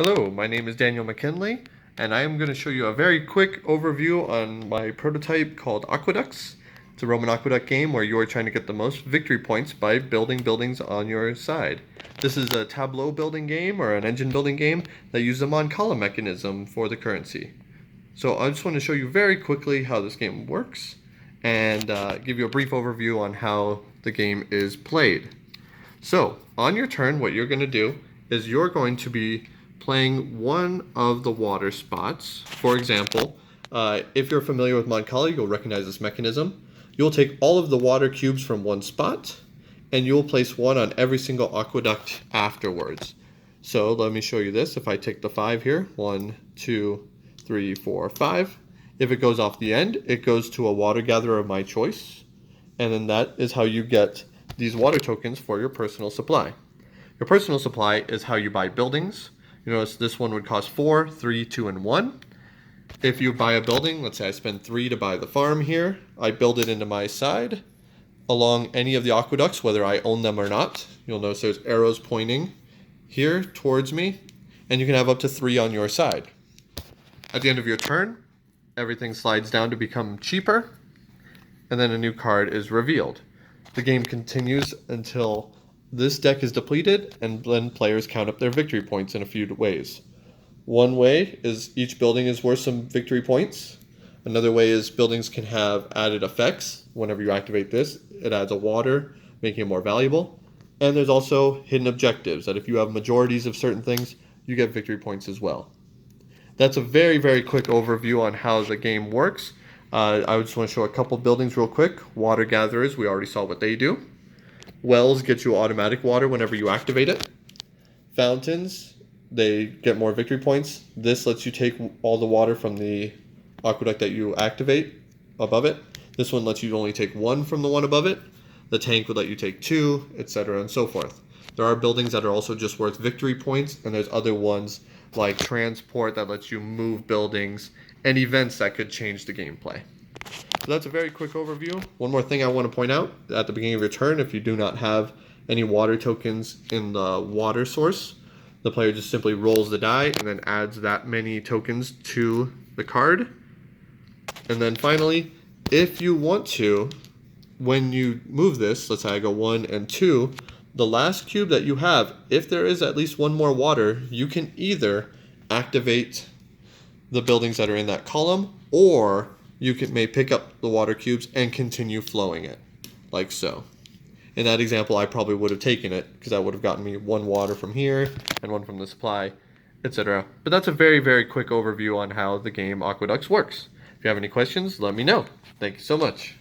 Hello, my name is Daniel McKinley, and I am going to show you a very quick overview on my prototype called Aqueducts. It's a Roman aqueduct game where you are trying to get the most victory points by building buildings on your side. This is a tableau building game or an engine building game that uses a mon-column mechanism for the currency. So I just want to show you very quickly how this game works and give you a brief overview on how the game is played. So on your turn, what you're going to do is you're going to be playing one of the water spots. For example, if you're familiar with Moncala, you'll recognize this mechanism. You'll take all of the water cubes from one spot, and you'll place one on every single aqueduct afterwards. So let me show you this. If I take the 5 here, 1, 2, 3, 4, 5. If it goes off the end, it goes to a water gatherer of my choice. And then that is how you get these water tokens for your personal supply. Your personal supply is how you buy buildings. You notice this one would cost 4, 3, 2, and 1. If you buy a building, let's say I spend 3 to buy the farm here, I build it into my side along any of the aqueducts, whether I own them or not. You'll notice there's arrows pointing here towards me, and you can have up to 3 on your side. At the end of your turn, everything slides down to become cheaper, and then a new card is revealed. The game continues until this deck is depleted, and then players count up their victory points in a few ways. One way is each building is worth some victory points. Another way is buildings can have added effects. Whenever you activate this, it adds a water, making it more valuable. And there's also hidden objectives, that if you have majorities of certain things, you get victory points as well. That's a very, very quick overview on how the game works. I just want to show a couple buildings real quick. Water gatherers, we already saw what they do. Wells get you automatic water whenever you activate it. Fountains, they get more victory points. This lets you take all the water from the aqueduct that you activate above it. This one lets you only take 1 from the one above it. The tank would let you take 2, etc. and so forth. There are buildings that are also just worth victory points, and there's other ones like transport that lets you move buildings and events that could change the gameplay. So that's a very quick overview. One more thing I want to point out, at the beginning of your turn, if you do not have any water tokens in the water source, the player just simply rolls the die and then adds that many tokens to the card. And then finally, if you want to, when you move this, let's say I go 1 and 2, the last cube that you have, if there is at least 1 more water, you can either activate the buildings that are in that column, or you may pick up the water cubes and continue flowing it, like so. In that example, I probably would have taken it, because that would have gotten me 1 water from here, and 1 from the supply, etc. But that's a very, very quick overview on how the game Aqueducts works. If you have any questions, let me know. Thank you so much.